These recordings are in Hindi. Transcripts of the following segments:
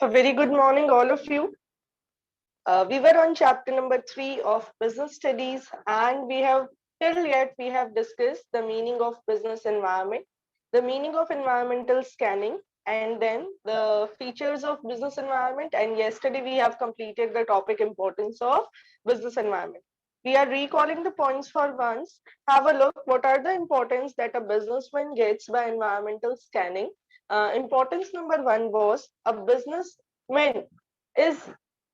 A very good morning, all of you. We were on chapter number 3 of business studies, and we have discussed the meaning of business environment, the meaning of environmental scanning, and then the features of business environment. And yesterday we have completed the topic importance of business environment. We are recalling the points for once. Have a look. What are the importance that a businessman gets by environmental scanning? Importance number one was a businessman is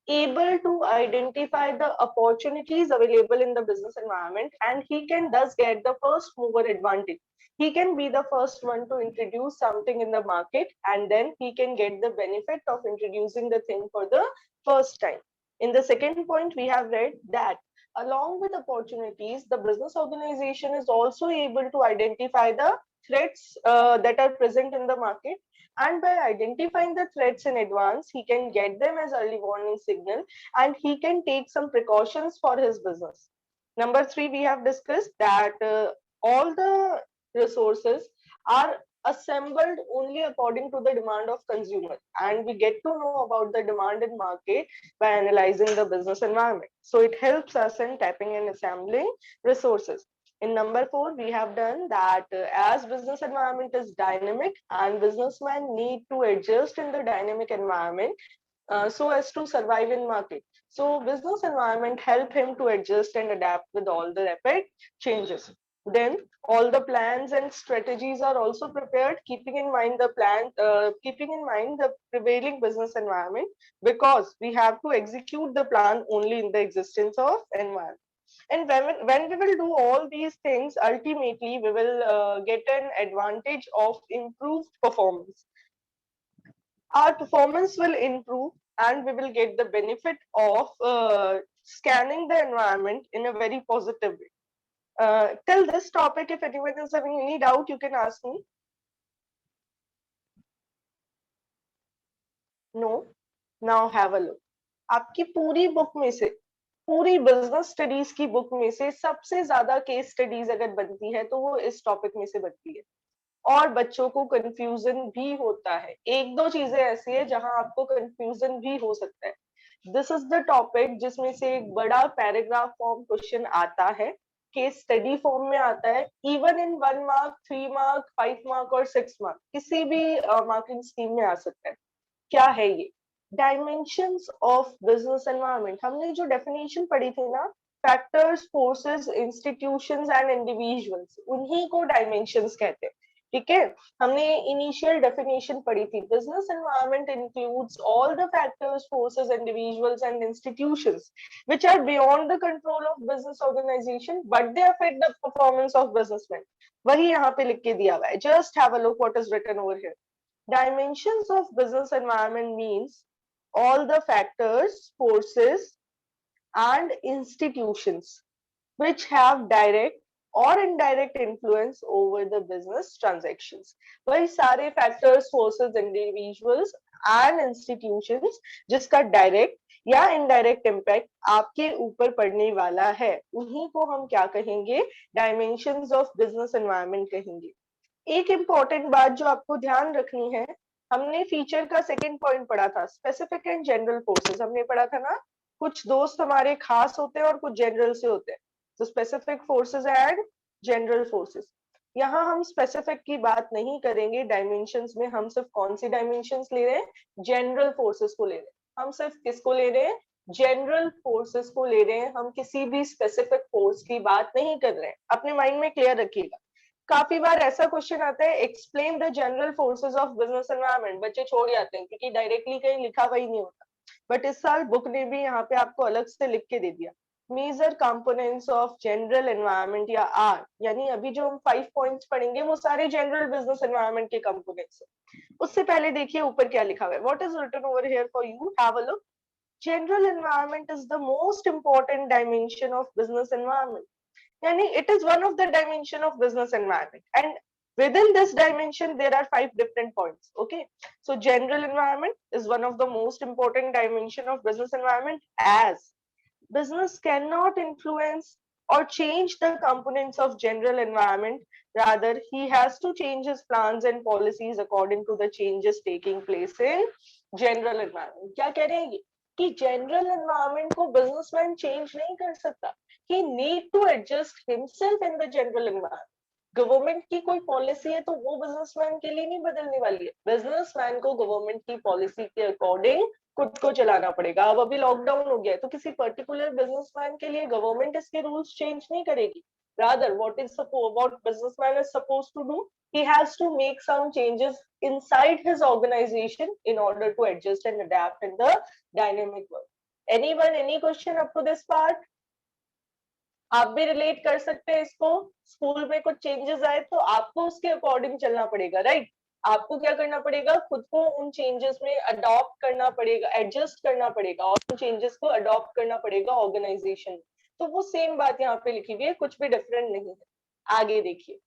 able to identify the opportunities available in the business environment, and he can thus get the first mover advantage. He can be the first one to introduce something in the market, and then he can get the benefit of introducing the thing for the first time. In the second point, we have read that along with opportunities, the business organization is also able to identify the threats that are present in the market, and by identifying the threats in advance, he can get them as early warning signal, and he can take some precautions for his business. Number three, we have discussed that all the resources are assembled only according to the demand of consumer, and we get to know about the demand in market by analyzing the business environment. So it helps us in tapping and assembling resources. In number four, we have done that as business environment is dynamic and businessmen need to adjust in the dynamic environment so as to survive in market. So business environment help him to adjust and adapt with all the rapid changes. Then all the plans and strategies are also prepared, keeping in mind keeping in mind the prevailing business environment, because we have to execute the plan only in the existence of environment. And when we will do all these things, ultimately we will get an advantage of improved performance. Our performance will improve, and we will get the benefit of scanning the environment in a very positive way. Till this topic, if anyone is having any doubt, you can ask me. No? Now have a look. आपकी पूरी बुक में से, पूरी बिजनेस स्टडीज की बुक में से सबसे ज्यादा केस स्टडीज अगर बनती है तो वो इस टॉपिक में से बनती है, और बच्चों को कंफ्यूजन भी होता है। एक दो चीजें ऐसी है जहां आपको कंफ्यूजन भी हो सकता है। दिस इज द टॉपिक जिसमें से एक बड़ा पैराग्राफ फॉर्म क्वेश्चन आता है, केस स्टडी फॉर्म में आता है, even in 1 mark, 3 mark, 5 mark और 6 मार्क, किसी भी मार्किंग स्कीम में आ सकता है। क्या है ये? Dimensions of business environment. हमने जो डेफिनेशन पढ़ी थी ना, factors, forces, institutions and individuals, उन्हीं को डायमेंशंस कहते हैं। ठीक है, हमने इनिशियल डेफिनेशन पढ़ी थी, business environment includes all the factors, forces, individuals and institutions which are beyond the control of business organization but they affect the performance of businessmen। वही यहाँ पे लिख के दिया हुआ है, just have a look what is written over here। Dimensions of business environment means all the factors, forces and institutions which have direct or indirect influence over the business transactions। वही सारे factors, forces, individuals and institutions जिसका direct या इनडायरेक्ट इम्पैक्ट आपके ऊपर पड़ने वाला है, उन्हीं को हम क्या कहेंगे? डायमेंशंस ऑफ बिजनेस एनवायरनमेंट कहेंगे। एक इंपॉर्टेंट बात जो आपको ध्यान रखनी है, हमने फीचर का सेकंड पॉइंट पढ़ा था, स्पेसिफिक एंड जनरल फोर्सेस। हमने पढ़ा था ना, कुछ दोस्त हमारे खास होते हैं और कुछ जनरल से होते हैं। तो specific forces and general forces. यहाँ हम स्पेसिफिक की बात नहीं करेंगे डायमेंशंस में। हम सिर्फ कौन सी डायमेंशंस ले रहे हैं? जनरल फोर्सेस को ले रहे हैं। हम सिर्फ किसको ले रहे हैं? जनरल फोर्सेस को ले रहे हैं। हम किसी भी स्पेसिफिक फोर्स की बात नहीं कर रहे हैं। अपने माइंड में क्लियर रखिएगा। काफी बार ऐसा क्वेश्चन आता है, explain the general forces of business environment, बच्चे छोड़ जाते हैं क्योंकि डायरेक्टली कहीं लिखा हुआ ही नहीं होता। बट इस साल बुक ने भी यहाँ पे आपको अलग से लिख के दे दिया, major components of general environment या आर, यानी अभी जो हम 5 पॉइंट्स पढ़ेंगे वो सारे जनरल बिजनेस एनवायरनमेंट के कंपोनेंट्स है। उससे पहले देखिए ऊपर क्या लिखा हुआ है, what is written over here for you, have a look. General environment is the most important dimension of business environment, yani it is one of the dimension of business environment, and within this dimension there are 5 different points. Okay, so general environment is one of the most important dimension of business environment, as business cannot influence or change the components of general environment, rather he has to change his plans and policies according to the changes taking place in general environment क्या कह रहे हैं ये कि जनरल एनवायरनमेंट को बिजनेसमैन चेंज नहीं कर सकता, he need to adjust himself in the general environment. Government की कोई पॉलिसी है तो वो बिजनेसमैन के लिए नहीं बदलने वाली है, बिजनेसमैन को गवर्नमेंट की पॉलिसी के अकॉर्डिंग खुद को चलाना पड़ेगा। अब अभी लॉकडाउन हो गया है तो किसी पर्टिकुलर बिजनेसमैन के लिए गवर्नमेंट इसके रूल्स चेंज नहीं करेगी। Rather what businessman is supposed to do, he has to make some changes inside his organization in order to adjust and adapt in the dynamic world. Anyone, any question up to this part? आप भी रिलेट कर सकते हैं इसको। स्कूल में कुछ चेंजेस आए तो आपको उसके अकॉर्डिंग चलना पड़ेगा, राइट? आपको क्या करना पड़ेगा, खुद को उन चेंजेस में अडॉप्ट करना पड़ेगा, एडजस्ट करना पड़ेगा और उन चेंजेस को अडॉप्ट करना पड़ेगा ऑर्गेनाइजेशन में। तो वो सेम बात यहाँ पे लिखी हुई है, कुछ भी डिफरेंट नहीं है। आगे देखिए,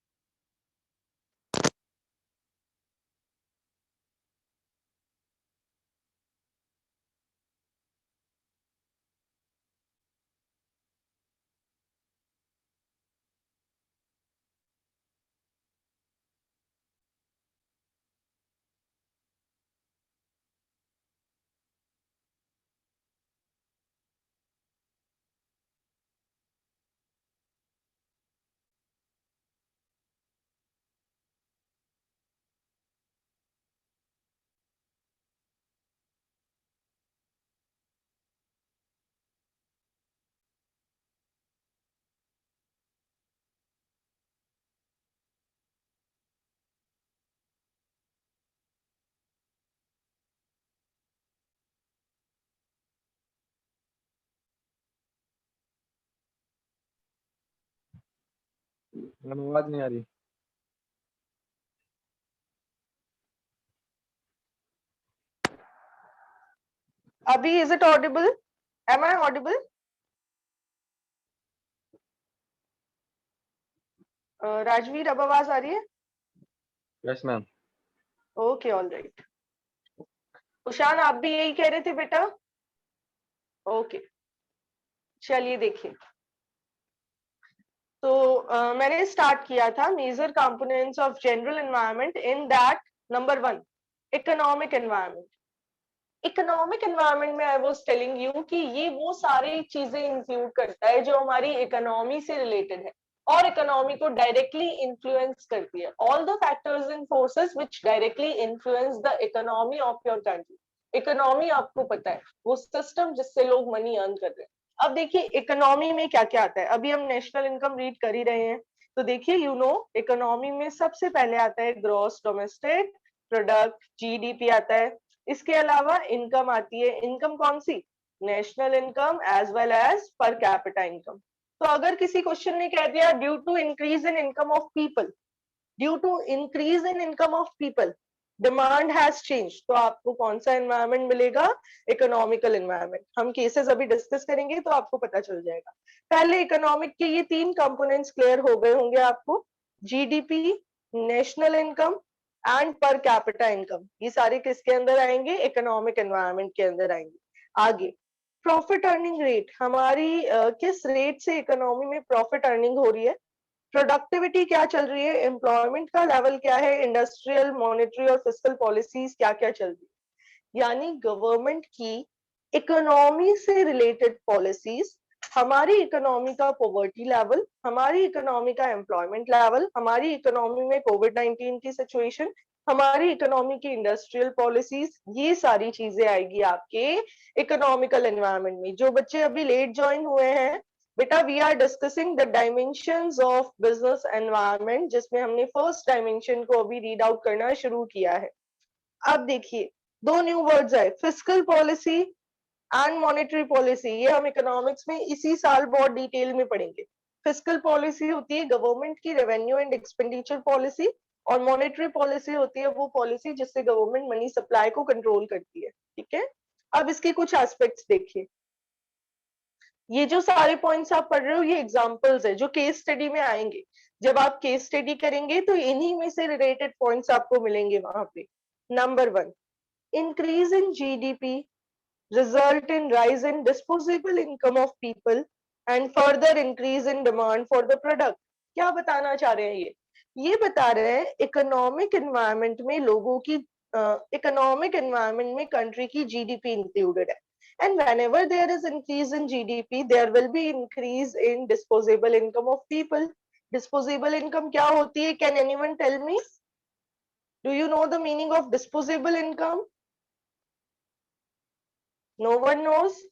आवाज नहीं आ रही। अभी is it audible? Am I audible? Rajveer, अब आवाज आ रही है? Yes ma'am. Okay, all right. Ushan, आप भी यही कह रहे थे बेटा? ओके, चलिए देखिए। तो मैंने स्टार्ट किया था major components of general environment in that number 1 economic environment. Economic environment में आई वाज टेलिंग यू कि ये वो सारी चीजें इंक्लूड करता है जो हमारी इकोनॉमी से रिलेटेड है और इकोनॉमी को डायरेक्टली इन्फ्लुएंस करती है। All the factors and forces which directly influence the economy of your country. Economy आपको पता है वो सिस्टम जिससे लोग मनी अर्न कर रहे हैं। अब देखिए इकोनॉमी में क्या क्या आता है, अभी हम नेशनल इनकम रीड कर ही रहे हैं। तो देखिए इकोनॉमी में सबसे पहले आता है ग्रॉस डोमेस्टिक प्रोडक्ट, जीडीपी आता है। इसके अलावा इनकम आती है, इनकम कौन सी? National income as well as per capita income. तो अगर किसी क्वेश्चन ने कह दिया due to increase in income of people, due to increase in income of people demand has change, तो आपको कौन सा एनवायरनमेंट मिलेगा? Economical environment. हम केसेस अभी डिस्कस करेंगे तो आपको पता चल जाएगा। पहले इकोनॉमिक के ये 3 कंपोनेंट्स क्लियर हो गए होंगे आपको, जीडीपी, नेशनल इनकम एंड पर कैपिटा इनकम। ये सारे किसके अंदर आएंगे? इकोनॉमिक एनवायरनमेंट के अंदर आएंगे। आगे प्रॉफिट अर्निंग रेट, हमारी किस रेट से इकोनॉमी में प्रॉफिट अर्निंग हो रही है, प्रोडक्टिविटी क्या चल रही है, एम्प्लॉयमेंट का लेवल क्या है, इंडस्ट्रियल, मॉनेटरी और फिस्कल पॉलिसीज क्या क्या चल रही है। यानी गवर्नमेंट की इकोनॉमी से रिलेटेड पॉलिसीज हमारी इकोनॉमी का पॉवर्टी लेवल, हमारी इकोनॉमी का एम्प्लॉयमेंट लेवल, हमारी इकोनॉमी में कोविड-19 की सिचुएशन, हमारी इकोनॉमी की इंडस्ट्रियल पॉलिसीज, ये सारी चीजें आएगी आपके इकोनॉमिकल एनवायरनमेंट में। जो बच्चे अभी लेट ज्वाइन हुए हैं बेटा, we are discussing the dimensions of business environment, जिसमें हमने फर्स्ट डायमेंशन को अभी रीड आउट करना शुरू किया है। अब देखिए 2 न्यू वर्ड्स आए, fiscal policy and monetary policy. ये हम इकोनॉमिक्स में इसी साल बहुत डिटेल में पढ़ेंगे। फिस्कल पॉलिसी होती है गवर्नमेंट की रेवेन्यू एंड एक्सपेंडिचर पॉलिसी, और मॉनेटरी पॉलिसी होती है वो पॉलिसी जिससे गवर्नमेंट मनी सप्लाई को कंट्रोल करती है। ठीक है, अब इसके कुछ एस्पेक्ट्स देखिए। ये जो सारे पॉइंट्स आप पढ़ रहे हो ये एग्जांपल्स है जो केस स्टडी में आएंगे। जब आप केस स्टडी करेंगे तो इन्हीं में से रिलेटेड पॉइंट्स आपको मिलेंगे वहां पे। Number 1, increase in GDP result in rise in disposable income of people and further increase in demand for the product। क्या बताना चाह रहे हैं ये बता रहे हैं इकोनॉमिक एनवायरनमेंट में लोगों की इकोनॉमिक एनवायरनमेंट में कंट्री की जीडीपी इंक्लूडेड है, and whenever there is increase in GDP there will be increase in disposable income of people. Disposable income क्या होती है? Can anyone tell me? Do you know the meaning of disposable income? No one knows?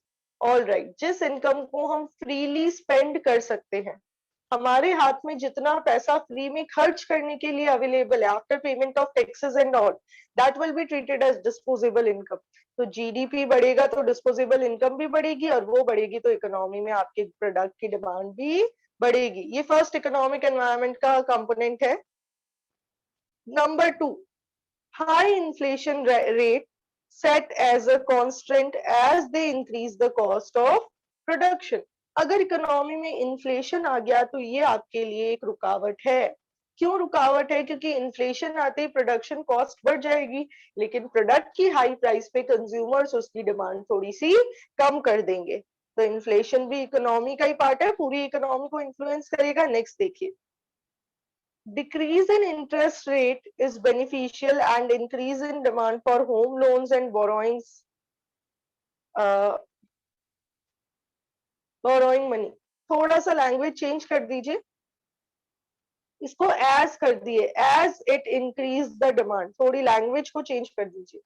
All right, जिस इनकम को हम फ्रीली स्पेंड कर सकते हैं, हमारे हाथ में जितना पैसा फ्री में खर्च करने के लिए अवेलेबल है after payment of taxes and all, that will be treated as disposable income. तो जीडीपी बढ़ेगा तो डिस्पोजेबल इनकम भी बढ़ेगी, और वो बढ़ेगी तो इकोनॉमी में आपके प्रोडक्ट की डिमांड भी बढ़ेगी। ये फर्स्ट इकोनॉमिक एनवायरनमेंट का कंपोनेंट है। Number 2, high inflation rate set as a constant as they increase the cost of production। अगर इकोनॉमी में इन्फ्लेशन आ गया तो ये आपके लिए एक रुकावट है। क्यों रुकावट है? क्योंकि इन्फ्लेशन आते ही प्रोडक्शन कॉस्ट बढ़ जाएगी, लेकिन प्रोडक्ट की हाई प्राइस पे कंज्यूमर्स उसकी डिमांड थोड़ी सी कम कर देंगे। तो इन्फ्लेशन भी इकोनॉमी का ही पार्ट है, पूरी इकोनॉमी को इन्फ्लुएंस करेगा। नेक्स्ट देखिए, decrease in interest rate is beneficial and increase in demand for home loans and borrowings, borrowing money। थोड़ा सा लैंग्वेज चेंज कर दीजिए, इसको एज कर दिए, as it increase the demand. थोड़ी लैंग्वेज को चेंज कर दीजिए।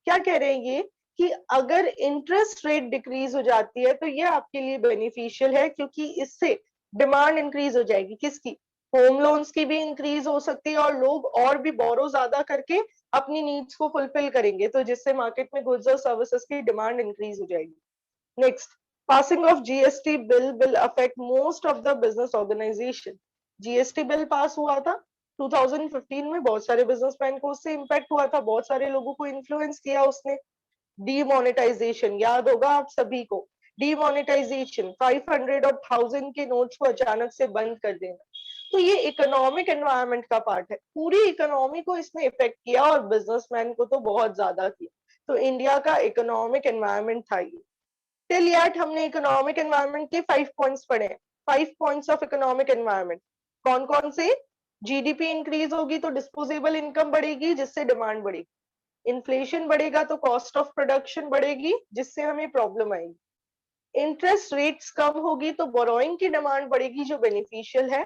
क्या कह रहे हैं ये कि अगर इंटरेस्ट रेट डिक्रीज हो जाती है तो ये आपके लिए बेनिफिशियल है, क्योंकि इससे डिमांड इंक्रीज हो जाएगी। किसकी? होम लोन्स की भी इंक्रीज हो सकती है, और लोग और भी बोरो ज्यादा करके अपनी नीड्स को फुलफिल करेंगे, तो जिससे मार्केट में गुड्स और सर्विसेज की डिमांड इंक्रीज हो जाएगी। Next, passing of GST bill will affect most of the business organization। GST bill pass हुआ था 2015 में, बहुत सारे बिजनेसमैन को उससे इम्पैक्ट हुआ था, बहुत सारे लोगों को इन्फ्लुएंस किया उसने। डीमोनेटाइजेशन याद होगा आप सभी को। डीमोनेटाइजेशन 500 और 1000 के नोट्स को अचानक से बंद कर देना, तो ये इकोनॉमिक एनवायरनमेंट का पार्ट है। पूरी इकोनॉमी को इसने इफेक्ट किया, और बिजनेसमैन को तो बहुत ज्यादा किया। तो इंडिया का इकोनॉमिक एनवायरनमेंट था ये। टिल यट हमने इकोनॉमिक एनवायरनमेंट के 5 पॉइंट्स पढ़े हैं। 5 पॉइंट्स ऑफ इकोनॉमिक एनवायरनमेंट कौन कौन से? जीडीपी इंक्रीज होगी तो डिस्पोजेबल इनकम बढ़ेगी, जिससे डिमांड बढ़ेगी। इन्फ्लेशन बढ़ेगा तो कॉस्ट ऑफ प्रोडक्शन बढ़ेगी, जिससे हमें प्रॉब्लम आएगी। इंटरेस्ट रेट्स कम होगी तो बोरोइंग की डिमांड बढ़ेगी, जो बेनिफिशियल है।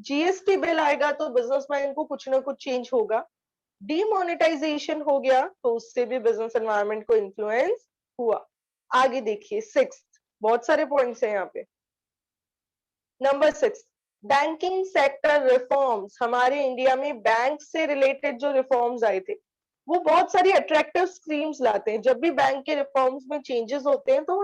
जीएसटी बिल आएगा तो बिजनेसमैन को कुछ ना कुछ चेंज होगा। डीमोनेटाइजेशन हो गया तो उससे भी बिजनेस एनवायरनमेंट को इन्फ्लुएंस हुआ। आगे देखिए, 6, बहुत सारे पॉइंट्स हैं यहाँ पे। Number 6, banking sector reforms. हमारे इंडिया में बैंक से रिलेटेड जो रिफॉर्म्स आए थे, वो बहुत सारी अट्रैक्टिव स्कीम्स लाते हैं। जब भी बैंक के रिफॉर्म्स में चेंजेस होते हैं तो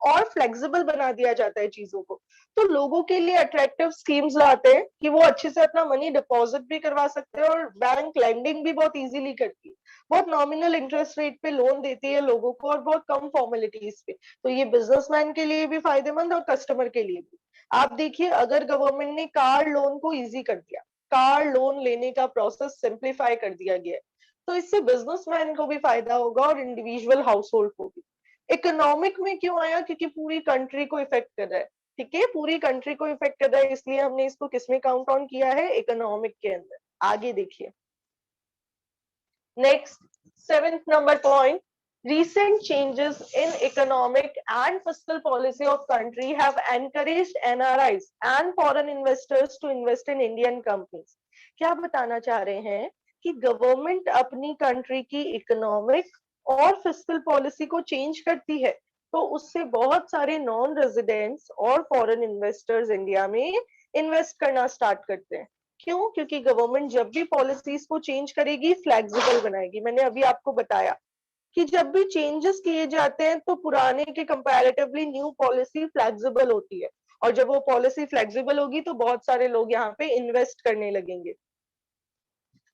और फ्लेक्सिबल बना दिया जाता है चीजों को, तो लोगों के लिए अट्रैक्टिव स्कीम्स लाते हैं कि वो अच्छे से अपना मनी डिपॉजिट भी करवा सकते हैं, और बैंक लेंडिंग भी बहुत इजीली करती है। बहुत नॉमिनल इंटरेस्ट रेट पे लोन देती है लोगों को, और बहुत कम फॉर्मेलिटीज पे। तो ये बिजनेसमैन के लिए भी फायदेमंद और कस्टमर के लिए भी। आप देखिए, अगर गवर्नमेंट ने कार लोन को इजी कर दिया, कार लोन लेने का प्रोसेस सिंप्लीफाई कर दिया गया है, तो इससे बिजनेसमैन को भी फायदा होगा और इंडिविजुअल हाउस होल्ड को भी। इकोनॉमिक में क्यों आया? क्योंकि पूरी कंट्री को इफेक्ट कर रहा है। ठीक है, पूरी कंट्री को इफेक्ट कर रहा है, इसलिए हमने इसको किसमें काउंट ऑन किया है? इकोनॉमिक के अंदर। आगे देखिए, next 7th number point, recent changes in economic and fiscal policy of country have encouraged NRIs and foreign investors to invest in Indian companies। क्या बताना चाह रहे हैं कि गवर्नमेंट अपनी कंट्री की इकोनॉमिक और फिस्कल पॉलिसी को चेंज करती है, तो उससे बहुत सारे नॉन रेजिडेंट्स और फॉरेन इन्वेस्टर्स इंडिया में इन्वेस्ट करना स्टार्ट करते हैं। क्यों? क्योंकि गवर्नमेंट जब भी पॉलिसीज को चेंज करेगी, फ्लेक्सिबल बनाएगी। मैंने अभी आपको बताया कि जब भी चेंजेस किए जाते हैं तो पुराने के कंपैरेटिवली न्यू पॉलिसी फ्लेक्सिबल होती है, और जब वो पॉलिसी फ्लेक्सिबल होगी तो बहुत सारे लोग यहाँ पे इन्वेस्ट करने लगेंगे।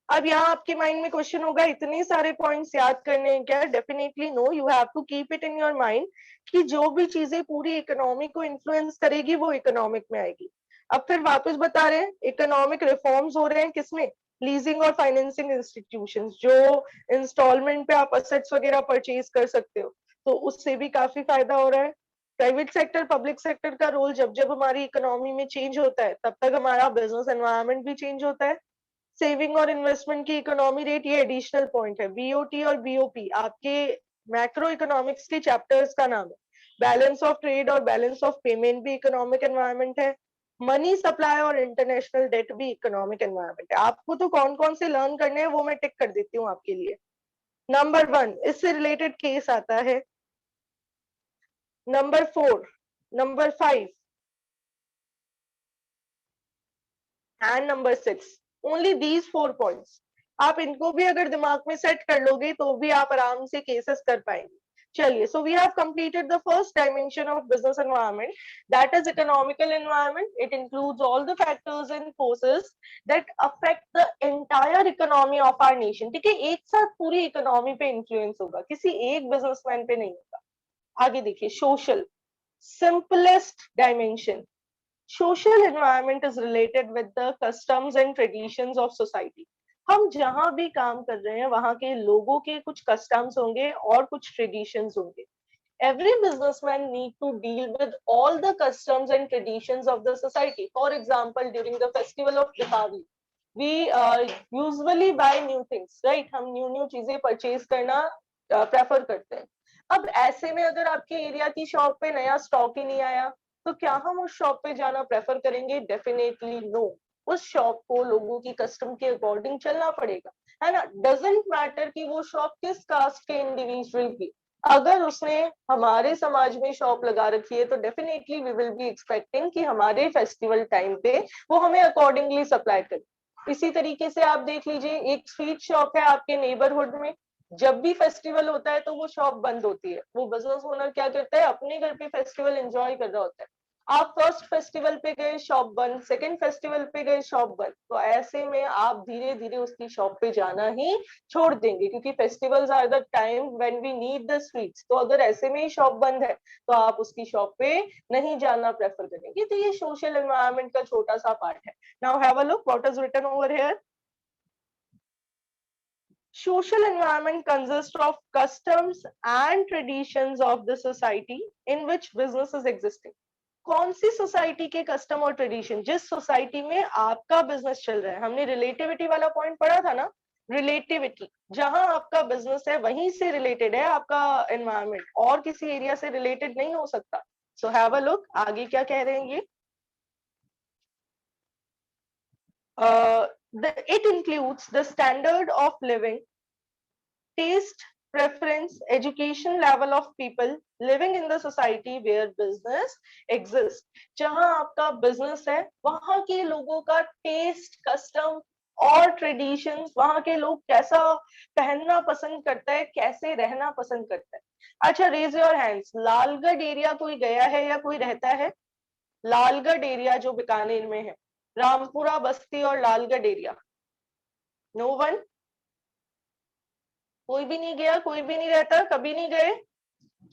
अब यहाँ आपके माइंड में क्वेश्चन होगा, इतने सारे पॉइंट्स याद करने हैं क्या? Definitely no, you have to keep it in your mind कि जो भी चीजें पूरी इकोनॉमी को इन्फ्लुएंस करेगी वो इकोनॉमिक में आएगी। अब फिर वापस बता रहे हैं, इकोनॉमिक रिफॉर्म्स हो रहे हैं किसमें? लीजिंग और फाइनेंसिंग इंस्टीट्यूशंस, जो इंस्टॉलमेंट पे आप असेट्स वगैरह परचेज कर सकते हो, तो उससे भी काफी फायदा हो रहा है। प्राइवेट सेक्टर, पब्लिक सेक्टर का रोल जब जब हमारी इकोनॉमी में चेंज होता है, तब तक हमारा बिजनेस एनवायरनमेंट भी चेंज होता है। सेविंग और इन्वेस्टमेंट की इकोनॉमी रेट ये एडिशनल पॉइंट है। बीओटी और बीओपी आपके मैक्रो इकोनॉमिक्स के चैप्टर्स का नाम है। बैलेंस ऑफ ट्रेड और बैलेंस ऑफ पेमेंट भी इकोनॉमिक एनवायरनमेंट है। मनी सप्लाई और इंटरनेशनल डेट भी इकोनॉमिक एनवायरनमेंट है। आपको तो कौन कौन से लर्न करने हैं वो मैं टिक कर देती हूँ आपके लिए। नंबर 1 इससे रिलेटेड केस आता है, number 4, number 5 and number 6। Only these 4 points. आप इनको भी अगर दिमाग में सेट कर लोगे तो भी आप आराम से केसेस कर पाएंगे। चलिए, so we have completed the first dimension of business environment, that is economical environment. It includes all the factors and forces that affect the entire economy of our nation. ठीक है, एक साथ पूरी इकोनॉमी पे इन्फ्लुएंस होगा, किसी एक बिजनेसमैन पे नहीं होगा। आगे देखिए, social, simplest dimension. Social environment is related with the customs and traditions of society. हम जहां भी काम कर रहे हैं वहां के लोगों के कुछ कस्टम्स होंगे और कुछ ट्रेडिशंस होंगे। Every businessman need to deal with all the customs and traditions of the society. For example, during the festival of Diwali, we usually buy new things, right? हम new चीजें परचेज करना प्रेफर करते हैं। अब ऐसे में अगर आपके एरिया की शॉप पे नया स्टॉक ही नहीं आया तो क्या हम उस शॉप पे जाना प्रेफर करेंगे? Definitely no. उस शॉप को लोगों की कस्टम के अकॉर्डिंग चलना पड़ेगा, है ना। डजेंट मैटर कि वो शॉप किस कास्ट के इंडिविजुअल की, अगर उसने हमारे समाज में शॉप लगा रखी है तो definitely we will be expecting कि हमारे फेस्टिवल टाइम पे वो हमें अकॉर्डिंगली सप्लाई करे। इसी तरीके से आप देख लीजिए, एक स्वीट शॉप है आपके नेबरहुड में, जब भी फेस्टिवल होता है तो वो शॉप बंद होती है। वो बिजनेस ओनर क्या करता है, अपने घर पे फेस्टिवल एंजॉय कर रहा होता है। आप फर्स्ट फेस्टिवल पे गए, शॉप बंद, सेकंड फेस्टिवल पे गए, शॉप बंद, तो ऐसे में आप धीरे धीरे उसकी शॉप पे जाना ही छोड़ देंगे, क्योंकि festivals are the time when we need the sweets. तो अगर ऐसे में ही शॉप बंद है तो आप उसकी शॉप पे नहीं जाना प्रेफर करेंगे। तो ये सोशल एनवायरनमेंट का छोटा सा पार्ट है। Now have a look what is written over here. Social environment consists of customs and traditions of the society in which business is existing. कौन सी सोसाइटी के कस्टम और ट्रेडिशन, जिस सोसाइटी में आपका बिजनेस चल रहा है। हमने रिलेटिविटी वाला पॉइंट पढ़ा था ना, रिलेटिविटी, जहां आपका बिजनेस है वहीं से रिलेटेड है आपका एनवायरनमेंट, और किसी एरिया से रिलेटेड नहीं हो सकता। सो हैव अ लुक, आगे क्या कह रहे हैं ये। It includes the standard of living, taste, preference, education level of people living in the society where business exists. जहां आपका बिजनेस है वहां के लोगों का टेस्ट, कस्टम और ट्रेडिशंस, वहां के लोग कैसा पहनना पसंद करता है, कैसे रहना पसंद करता है। अच्छा, raise your hands, Lalgarh area कोई गया है या कोई रहता है? लालगढ़ एरिया जो बीकानेर में है, रामपुरा बस्ती और लालगढ़ एरिया, नो वन? कोई भी नहीं गया, कोई भी नहीं रहता, कभी नहीं गए?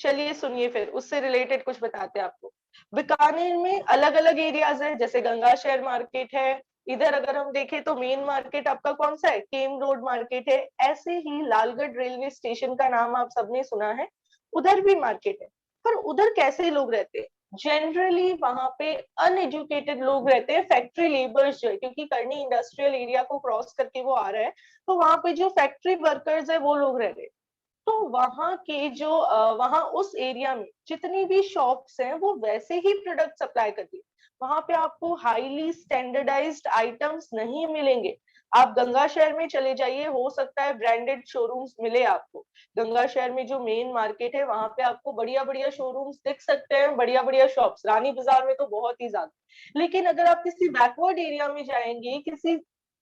चलिए सुनिए, फिर उससे रिलेटेड कुछ बताते हैं आपको। बीकानेर में अलग अलग एरियाज है, जैसे गंगा शहर मार्केट है। इधर अगर हम देखें तो मेन मार्केट आपका कौन सा है? केम रोड मार्केट है। ऐसे ही लालगढ़ रेलवे स्टेशन का नाम आप सबने सुना है, उधर भी मार्केट है। पर उधर कैसे लोग रहते हैं? जनरली वहां पे अनएजुकेटेड लोग रहते हैं, फैक्ट्री लेबर्स जो है, क्योंकि करनी इंडस्ट्रियल एरिया को क्रॉस करके वो आ रहा है, तो वहां पे जो फैक्ट्री वर्कर्स है वो लोग रह रहे हैं। तो वहां के जो वहां उस एरिया में जितनी भी शॉप्स हैं वो वैसे ही प्रोडक्ट सप्लाई करती है। वहां पे आपको हाईली स्टैंडर्डाइज्ड आइटम्स नहीं मिलेंगे। आप गंगा शहर में चले जाइए, हो सकता है ब्रांडेड शोरूम्स मिले आपको। गंगा शहर में जो मेन मार्केट है वहां पे आपको बढ़िया बढ़िया शोरूम्स दिख सकते हैं, बढ़िया बढ़िया शॉप्स। रानी बाजार में तो बहुत ही ज्यादा। लेकिन अगर आप किसी बैकवर्ड एरिया में जाएंगे, किसी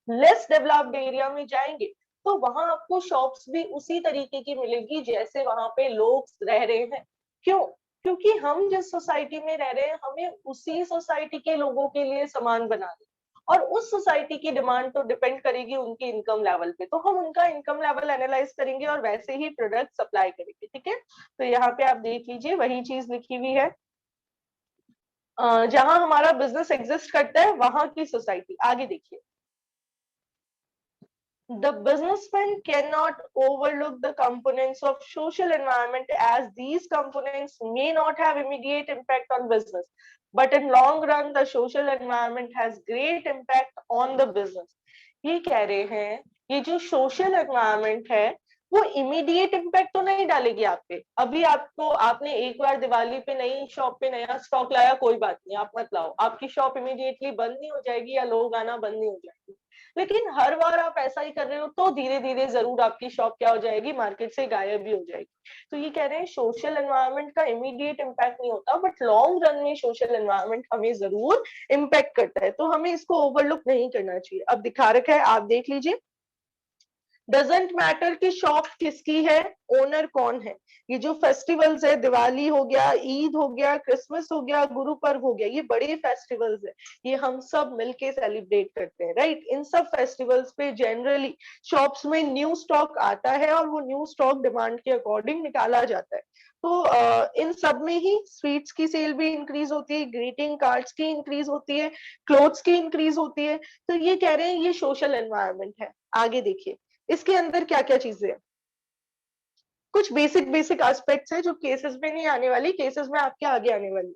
लेस डेवलप्ड एरिया में जाएंगे, तो वहां आपको शॉप्स भी उसी तरीके की मिलेगी जैसे वहां पे लोग रह रहे हैं। क्यों? क्योंकि हम जिस सोसाइटी में रह रहे हैं हमें उसी सोसाइटी के लोगों के लिए सामान बनाना, और उस सोसाइटी की डिमांड तो डिपेंड करेगी उनके इनकम लेवल पे, तो हम उनका इनकम लेवल एनालाइज करेंगे और वैसे ही प्रोडक्ट सप्लाई करेंगे। ठीक है, तो यहाँ पे आप देख लीजिए वही चीज लिखी हुई है। जहां हमारा बिजनेस एग्जिस्ट करता है वहां की सोसाइटी। आगे देखिए, the businessman cannot overlook the components of social environment, as these components may not have immediate impact on business, but in long run the social environment has great impact on the business. ये कह रहे हैं ये जो सोशल एनवायरनमेंट है वो इमीडिएट इम्पैक्ट तो नहीं डालेगी आप पे। अभी आपको आपने एक बार दिवाली पे नई शॉप पे नया स्टॉक लाया, कोई बात नहीं, आप मत लाओ, आपकी शॉप इमीडिएटली बंद नहीं हो जाएगी या लोग आना बंद नहीं हो जाएंगे। लेकिन हर बार आप ऐसा ही कर रहे हो तो धीरे धीरे जरूर आपकी शॉप क्या हो जाएगी, मार्केट से गायब भी हो जाएगी। तो ये कह रहे हैं सोशल एनवायरनमेंट का इमीडिएट इम्पैक्ट नहीं होता, बट लॉन्ग रन में सोशल एनवायरनमेंट हमें जरूर इम्पैक्ट करता है, तो हमें इसको ओवरलुक नहीं करना चाहिए। अब दिखा रखा है, आप देख लीजिए। डजेंट मैटर कि शॉप किसकी है, ओनर कौन है। ये जो फेस्टिवल्स है, दिवाली हो गया, ईद हो गया, क्रिसमस हो गया, गुरु पर्व हो गया, ये बड़े फेस्टिवल्स है, ये हम सब मिलके सेलिब्रेट करते हैं, राइट। इन सब फेस्टिवल्स पे जनरली शॉप्स में न्यू स्टॉक आता है और वो न्यू स्टॉक डिमांड के अकॉर्डिंग निकाला जाता है। तो इन सब में ही स्वीट्स की सेल भी इंक्रीज होती है, ग्रीटिंग कार्ड्स की इंक्रीज होती है, क्लोथ्स की इंक्रीज होती है। तो ये कह रहे हैं ये सोशल एनवायरनमेंट है। आगे देखिए इसके अंदर क्या क्या चीजें हैं। कुछ बेसिक बेसिक एस्पेक्ट्स है जो केसेस में नहीं आने वाली, केसेस में आपके आगे आने वाली।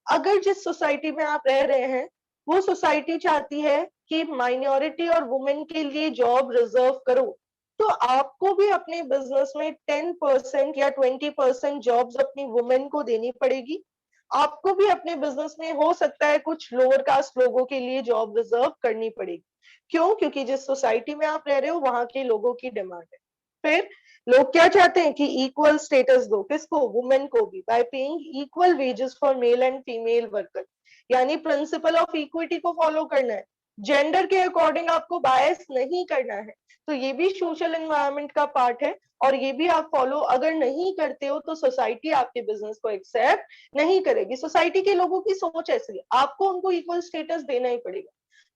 अगर जिस सोसाइटी में आप रह रहे हैं वो सोसाइटी चाहती है कि माइनॉरिटी और वुमेन के लिए जॉब रिजर्व करो, तो आपको भी अपने बिजनेस में 10% या 20% जॉब्स अपनी वुमेन को देनी पड़ेगी। आपको भी अपने बिजनेस में हो सकता है कुछ लोअर कास्ट लोगों के लिए जॉब रिजर्व करनी पड़ेगी। क्यों? क्योंकि जिस सोसाइटी में आप रह रहे हो वहां के लोगों की डिमांड है। फिर लोग क्या चाहते हैं कि इक्वल स्टेटस दो, किसको? वुमेन को भी, bye paying equal wages for male and female worker. यानी प्रिंसिपल ऑफ इक्विटी को फॉलो करना है, जेंडर के अकॉर्डिंग आपको बायस नहीं करना है। तो ये भी सोशल एनवायरनमेंट का पार्ट है, और ये भी आप फॉलो अगर नहीं करते हो तो सोसाइटी आपके बिजनेस को एक्सेप्ट नहीं करेगी। सोसाइटी के लोगों की सोच ऐसी है, आपको उनको इक्वल स्टेटस देना ही पड़ेगा।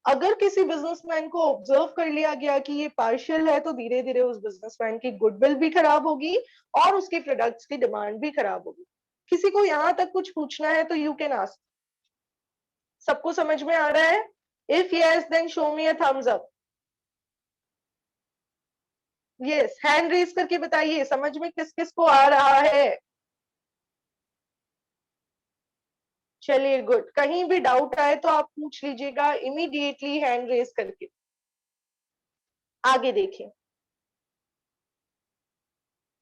अगर किसी बिजनेसमैन को ऑब्जर्व कर लिया गया कि ये पार्शियल है, तो धीरे धीरे उस बिजनेसमैन की गुडविल भी खराब होगी और उसके प्रोडक्ट्स की डिमांड भी खराब होगी। किसी को यहां तक कुछ पूछना है तो यू कैन आस्क। सबको समझ में आ रहा है? If yes then show me a thumbs up. Yes, hand raise करके बताइए समझ में किस किस को आ रहा है। चलिए गुड, कहीं भी डाउट आए तो आप पूछ लीजिएगा इमीडिएटली हैंड रेज करके। आगे देखिए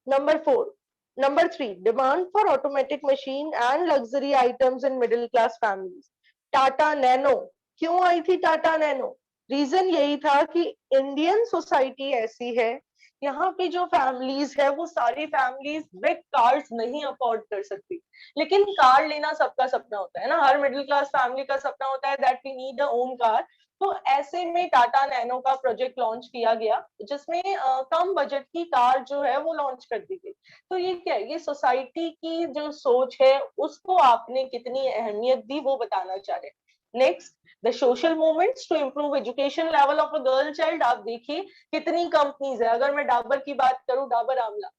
number 3, demand for automatic machine and luxury items in middle class families. Tata nano. क्यों आई थी टाटा नैनो? रीजन यही था कि इंडियन सोसाइटी ऐसी है, यहाँ पे जो फैमिलीज है वो सारी फैमिलीज बिग कार्स नहीं अफोर्ड कर सकती। लेकिन कार लेना सबका सपना होता है ना, हर मिडिल क्लास फैमिली का सपना होता है that we need a own car. तो ऐसे में टाटा नैनो का प्रोजेक्ट लॉन्च किया गया, जिसमें कम बजट की कार जो है वो लॉन्च कर दी गई। तो ये क्या है, ये सोसाइटी की जो सोच है उसको आपने कितनी अहमियत दी वो बताना चाह रहे हैं। Next, the social movements to improve education level of a girl child. आप देखिए कितनी कंपनीज है, अगर मैं डाबर की बात करूं, Dabur Amla,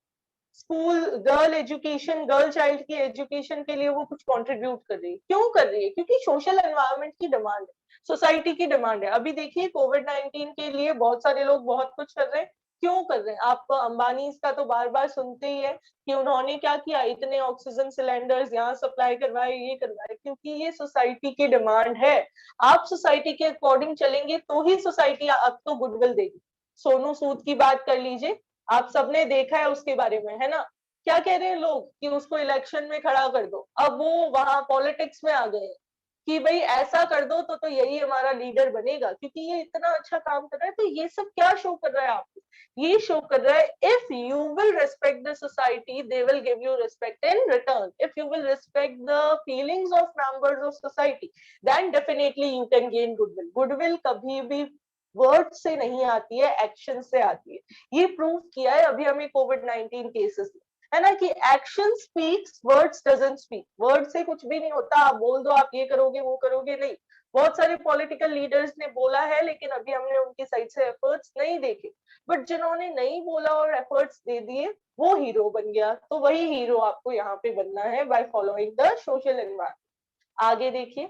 school girl education, girl child की एजुकेशन के लिए वो कुछ कंट्रीब्यूट कर रही है। क्यों कर रही है? क्योंकि सोशल एनवायरनमेंट की डिमांड है, सोसाइटी की डिमांड है। अभी देखिए कोविड-19 के लिए बहुत सारे लोग बहुत कुछ कर रहे हैं। क्यों कर रहे हैं? आप अंबानी का तो बार बार सुनते ही है कि उन्होंने क्या किया, इतने ऑक्सीजन सिलेंडर्स यहाँ सप्लाई करवाए, ये करवाए, क्योंकि ये सोसाइटी की डिमांड है। आप सोसाइटी के अकॉर्डिंग चलेंगे तो ही सोसाइटी आपको गुडविल देगी। सोनू सूद की बात कर लीजिए, आप सबने देखा है उसके बारे में, है ना? क्या कह रहे हैं लोग कि उसको इलेक्शन में खड़ा कर दो। अब वो वहां पॉलिटिक्स में आ गए हैं कि भाई ऐसा कर दो तो यही हमारा लीडर बनेगा, क्योंकि ये इतना अच्छा काम कर रहा है। तो ये सब क्या शो कर रहा है आपको? ये शो कर रहा है if you will respect the society they will give you respect in return. If you will respect the feelings of members of society then definitely you can gain goodwill. Goodwill कभी भी वर्ड से नहीं आती है, एक्शन से आती है। ये प्रूव किया है अभी हमें कोविड-19 केसेस में, है ना, कि action speaks, words doesn't speak. Word से कुछ भी नहीं होता, आप बोल दो आप ये करोगे वो करोगे, नहीं। बहुत सारे पॉलिटिकल लीडर्स ने बोला है लेकिन अभी हमने उनकी साइड से एफर्ट्स नहीं देखे, बट जिन्होंने नहीं बोला और एफर्ट्स दे दिए वो हीरो बन गया। तो वही हीरो आपको यहाँ पे बनना है by following the social environment. आगे देखिए,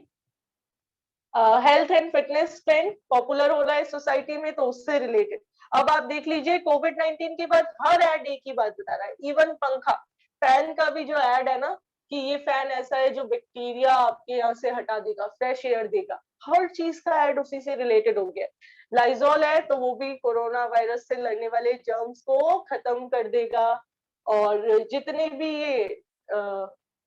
health and fitness trend popular हो रहा है सोसाइटी में, तो उससे रिलेटेड अब आप देख लीजिए कोविड-19 के बाद हर एड एक ही बात बता रहा है। इवन पंखा, फैन का भी जो एड है ना कि ये फैन ऐसा है जो बैक्टीरिया आपके यहाँ से हटा देगा, फ्रेश एयर देगा, हर चीज का एड उसी से रिलेटेड हो गया। लाइजॉल है तो वो भी कोरोना वायरस से लड़ने वाले जर्म्स को खत्म कर देगा। और जितने भी ये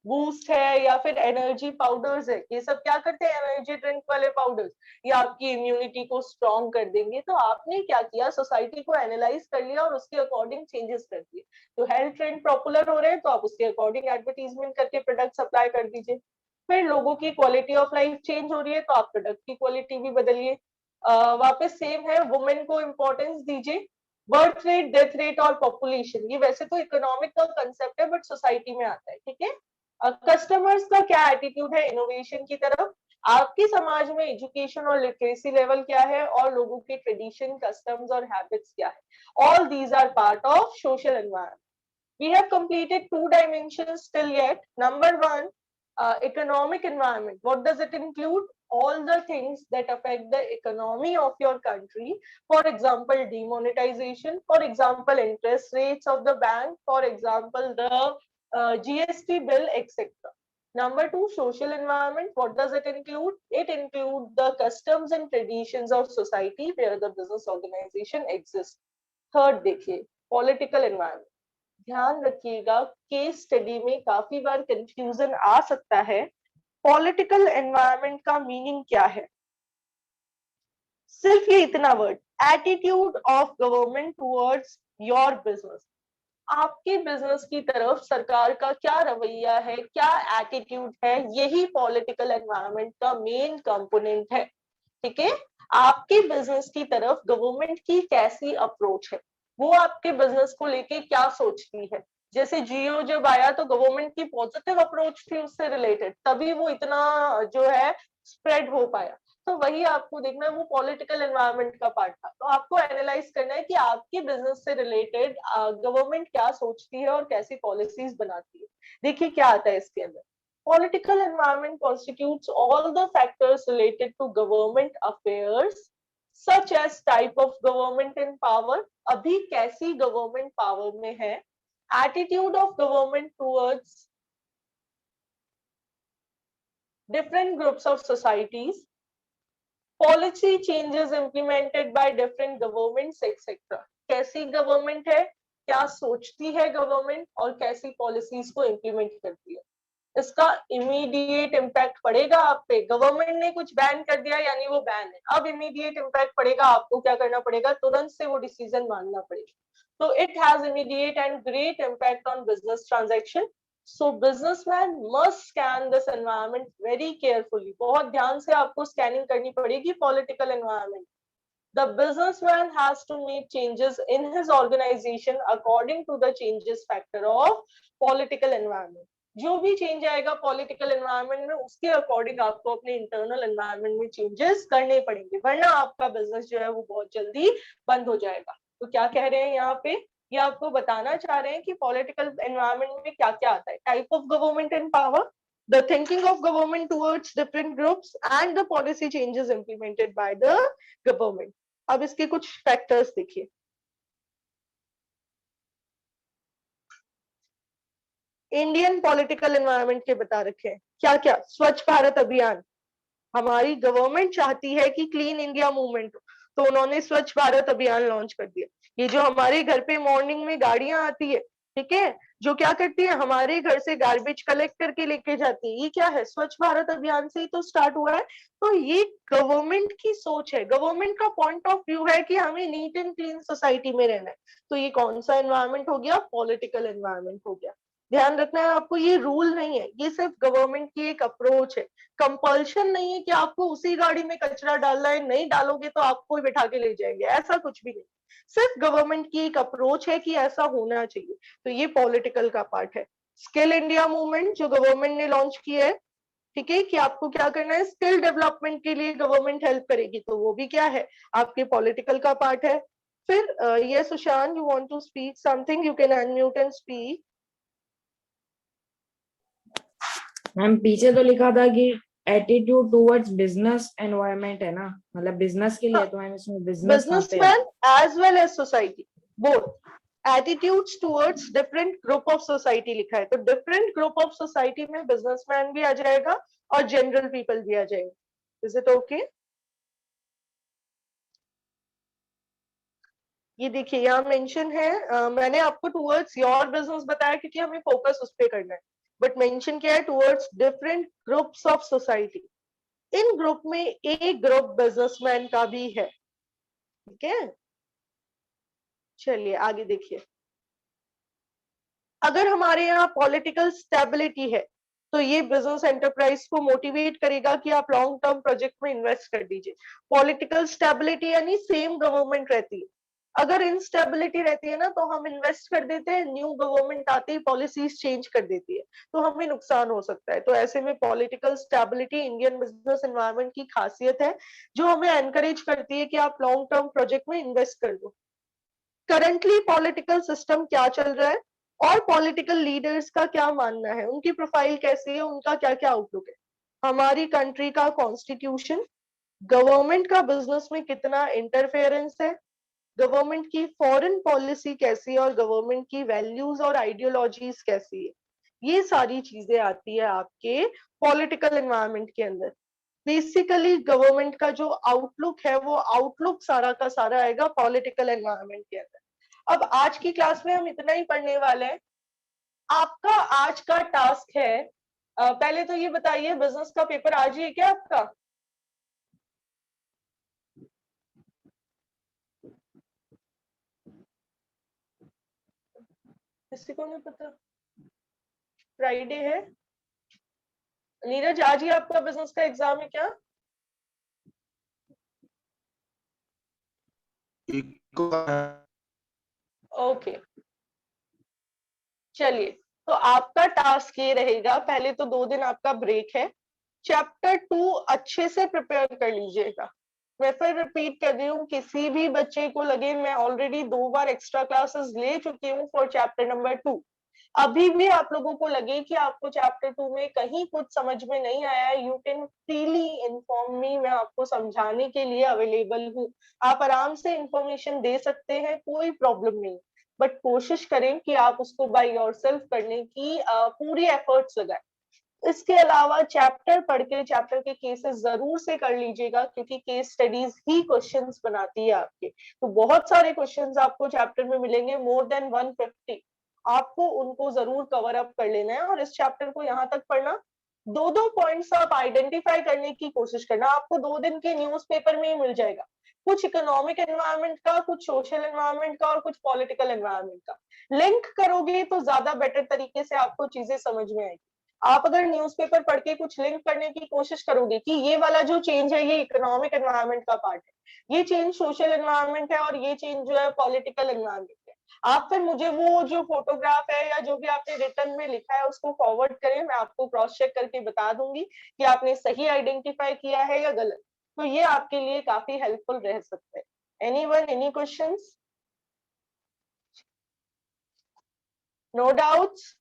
बूस्ट है या फिर एनर्जी पाउडर्स है, ये सब क्या करते हैं, एनर्जी ड्रिंक वाले पाउडर्स, ये आपकी इम्यूनिटी को स्ट्रॉन्ग कर देंगे। तो आपने क्या किया, सोसाइटी को एनालाइज कर लिया और उसके अकॉर्डिंग चेंजेस कर दिए। तो हेल्थ ट्रेंड पॉपुलर हो रहे हैं तो आप उसके अकॉर्डिंग एडवर्टीजमेंट करके प्रोडक्ट सप्लाई कर दीजिए। फिर लोगों की क्वालिटी ऑफ लाइफ चेंज हो रही है तो आप प्रोडक्ट की क्वालिटी भी बदलिए। वापस सेम है, वुमेन को इम्पोर्टेंस दीजिए। बर्थ रेट, डेथ रेट और पॉपुलेशन, ये वैसे तो इकोनॉमिक का कंसेप्ट है बट सोसाइटी में आता है, ठीक है। कस्टमर्स का क्या एटीट्यूड है इनोवेशन की तरफ, आपके समाज में एजुकेशन और लिटरेसी लेवल क्या है, और लोगों के ट्रेडिशन, कस्टम्स और हैबिट्स क्या है। All these are part of social environment. We have completed 2 dimensions till yet. Number one, economic environment. What does it include? All the things that affect the economy of your country. For example, demonetization. For example, interest rates of the bank. For example, the GST bill, etc. Number two, social environment. What does it include? It includes the customs and traditions of society where the business organization exists. Third, देखिए, political environment. ध्यान रखिएगा, केस स्टडी में काफी बार कंफ्यूजन आ सकता है। पॉलिटिकल एनवायरनमेंट का मीनिंग क्या है? सिर्फ ये इतना word, attitude of government towards your business. आपके बिजनेस की तरफ सरकार का क्या रवैया है, क्या एटीट्यूड है, यही पॉलिटिकल एनवायरनमेंट का मेन कंपोनेंट है, ठीक है। आपके बिजनेस की तरफ गवर्नमेंट की कैसी अप्रोच है, वो आपके बिजनेस को लेके क्या सोचती है। जैसे जियो जब आया तो गवर्नमेंट की पॉजिटिव अप्रोच थी उससे रिलेटेड, तभी वो इतना जो है स्प्रेड हो पाया। तो वही आपको देखना है, वो पॉलिटिकल एनवायरनमेंट का पार्ट था। तो आपको एनालाइज करना है कि आपके बिजनेस से रिलेटेड गवर्नमेंट क्या सोचती है और कैसी पॉलिसीज बनाती है। देखिए क्या आता है इसके अंदर। Political environment constitutes all the factors related to government affairs, such as type of government in power, अभी कैसी गवर्नमेंट पावर में है, attitude of government towards different groups of societies, policy changes implemented by different governments, etc. कैसी गवर्नमेंट है, क्या सोचती है गवर्नमेंट, और कैसी पॉलिसीज को इम्प्लीमेंट करती है। इसका इमीडिएट इम्पैक्ट पड़ेगा आप पे। गवर्नमेंट ने कुछ बैन कर दिया यानी वो बैन है, अब इमीडिएट इम्पैक्ट पड़ेगा, आपको क्या करना पड़ेगा, तुरंत से वो डिसीजन मानना पड़ेगा। तो it has immediate and great impact on business transaction. So businessman must scan this environment very carefully. बहुत ध्यान से आपको स्कैनिंग करनी पड़ेगी political environment. The businessman has to make changes in his organization according to the changes factor of political environment. जो भी चेंज आएगा पॉलिटिकल एनवायरनमेंट में, उसके अकॉर्डिंग आपको अपने इंटरनल एनवायरनमेंट में चेंजेस करने पड़ेंगे, वरना आपका बिजनेस जो है वो बहुत जल्दी बंद हो जाएगा। तो क्या कह रहे हैं यहाँ पे, ये आपको बताना चाह रहे हैं कि पॉलिटिकल एनवायरनमेंट में क्या क्या आता है। Type of government and power, the thinking of government towards different groups and the policy changes implemented by the government. अब इसके कुछ फैक्टर्स देखिए। इंडियन पॉलिटिकल एनवायरनमेंट के बता रखे हैं क्या क्या। स्वच्छ भारत अभियान, हमारी गवर्नमेंट चाहती है कि क्लीन इंडिया मूवमेंट हो, तो उन्होंने स्वच्छ भारत अभियान लॉन्च कर दिया। ये जो हमारे घर पे मॉर्निंग में गाड़ियां आती है, ठीक है, जो क्या करती है, हमारे घर से गार्बेज कलेक्ट करके लेके जाती है, ये क्या है, स्वच्छ भारत अभियान से ही तो स्टार्ट हुआ है। तो ये गवर्नमेंट की सोच है, गवर्नमेंट का पॉइंट ऑफ व्यू है कि हमें नीट एंड क्लीन सोसाइटी में रहना है। तो ये कौन सा एनवायरनमेंट हो गया, पॉलिटिकल एनवायरनमेंट हो गया। ध्यान रखना है आपको, ये रूल नहीं है, ये सिर्फ गवर्नमेंट की एक अप्रोच है। कंपल्शन नहीं है कि आपको उसी गाड़ी में कचरा डालना है, नहीं डालोगे तो आपको बिठा के ले जाएंगे, ऐसा कुछ भी नहीं। सिर्फ गवर्नमेंट की एक अप्रोच है कि ऐसा होना चाहिए। तो ये पॉलिटिकल का पार्ट है। स्किल इंडिया मूवमेंट जो गवर्नमेंट ने लॉन्च की है, ठीक है, कि आपको क्या करना है, स्किल डेवलपमेंट के लिए गवर्नमेंट हेल्प करेगी, तो वो भी क्या है, आपके पॉलिटिकल का पार्ट है। फिर ये Sushant, you want to speak something, you can unmute and speak. Ma'am पीछे तो लिखा था कि एटीट्यूड टुवर्ड्स बिजनेस एनवायरनमेंट है ना, मतलब बिजनेस के लिए, तो मैम इसमें बिजनेस कहाँ पे है? Businessman as well as society, both. Attitudes towards different group of society लिखा है, तो डिफरेंट ग्रुप ऑफ सोसाइटी में बिजनेसमैन भी आ जाएगा और जनरल पीपल भी आ जाएंगे। Is it okay? ये देखिए यहाँ मेंशन है, मैंने आपको टुवर्ड्स योर बिजनेस बताया क्योंकि हमें फोकस उस पे करना है, बट मेंशन क्या है, towards different groups of society. In group में एक ग्रुप बिजनेसमैन का भी है, ठीक है। चलिए आगे देखिए, अगर हमारे यहाँ पॉलिटिकल स्टेबिलिटी है तो ये बिजनेस एंटरप्राइज को मोटिवेट करेगा कि आप लॉन्ग टर्म प्रोजेक्ट में इन्वेस्ट कर दीजिए। पॉलिटिकल स्टेबिलिटी यानी सेम गवर्नमेंट रहती है, अगर इंस्टेबिलिटी रहती है ना तो हम इन्वेस्ट कर देते हैं, न्यू गवर्नमेंट आती है पॉलिसीज चेंज कर देती है तो हमें नुकसान हो सकता है। तो ऐसे में political stability Indian business environment की खासियत है जो हमें एनकरेज करती है कि आप लॉन्ग टर्म प्रोजेक्ट में इन्वेस्ट कर दो। करंटली पॉलिटिकल सिस्टम क्या चल रहा है और पॉलिटिकल लीडर्स का क्या मानना है, उनकी प्रोफाइल कैसी है, उनका क्या क्या आउटलुक है। हमारी कंट्री का कॉन्स्टिट्यूशन, गवर्नमेंट का बिजनेस में कितना इंटरफेरेंस है, गवर्नमेंट की फॉरेन पॉलिसी कैसी है और गवर्नमेंट की वैल्यूज और आइडियोलॉजीज कैसी है, ये सारी चीजें आती है आपके पॉलिटिकल एनवायरनमेंट के अंदर। बेसिकली गवर्नमेंट का जो आउटलुक है वो आउटलुक सारा का सारा आएगा पॉलिटिकल एनवायरनमेंट के अंदर। अब आज की क्लास में हम इतना ही पढ़ने वाले हैं। आपका आज का टास्क है, पहले तो ये बताइए बिजनेस का पेपर आज ही है क्या आपका? किसी को नहीं पता? फ्राइडे है। नीरज आज ही आपका बिजनेस का एग्जाम है क्या? ओके चलिए, तो आपका टास्क ये रहेगा, पहले तो 2 दिन आपका ब्रेक है, चैप्टर 2 अच्छे से प्रिपेयर कर लीजिएगा। मैं फिर रिपीट कर रही हूँ, किसी भी बच्चे को लगे मैं ऑलरेडी 2 बार एक्स्ट्रा क्लासेस ले चुकी हूँ फॉर चैप्टर नंबर 2, अभी भी आप लोगों को लगे कि आपको चैप्टर 2 में कहीं कुछ समझ में नहीं आया, you can freely inform me, मैं आपको समझाने के लिए अवेलेबल हूँ। आप आराम से इंफॉर्मेशन दे सकते हैं, कोई प्रॉब्लम नहीं, बट कोशिश करें कि आप उसको बाय योरसेल्फ करने की पूरी एफर्ट्स लगाएं। इसके अलावा चैप्टर पढ़ के चैप्टर के केसेस जरूर से कर लीजिएगा क्योंकि केस स्टडीज ही क्वेश्चंस बनाती है आपके, तो बहुत सारे क्वेश्चंस आपको चैप्टर में मिलेंगे, मोर देन 150, आपको उनको जरूर कवर अप कर लेना है। और इस चैप्टर को यहाँ तक पढ़ना, 2-2 पॉइंट्स आप आइडेंटिफाई करने की कोशिश करना, आपको 2 दिन के न्यूज़पेपर में ही मिल जाएगा, कुछ इकोनॉमिक एनवायरनमेंट का, कुछ सोशल एनवायरनमेंट का और कुछ पॉलिटिकल एनवायरनमेंट का। लिंक करोगे तो ज्यादा बेटर तरीके से आपको चीजें समझ में आएगी। आप अगर न्यूज़पेपर पढ़ के कुछ लिंक करने की कोशिश करोगे कि ये वाला जो चेंज है ये इकोनॉमिक एनवायरनमेंट का पार्ट है, ये चेंज सोशल एनवायरनमेंट है और ये चेंज जो है पॉलिटिकल एनवायरनमेंट है, आप फिर मुझे वो जो फोटोग्राफ है या जो भी आपने रिटर्न में लिखा है उसको फॉरवर्ड करें, मैं आपको क्रॉस चेक करके बता दूंगी कि आपने सही आइडेंटिफाई किया है या गलत, तो ये आपके लिए काफी हेल्पफुल रह सकता है। Anyone, any questions? No doubts?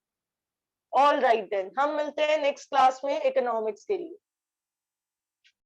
All right then, हम मिलते हैं नेक्स्ट क्लास में इकोनॉमिक्स के लिए।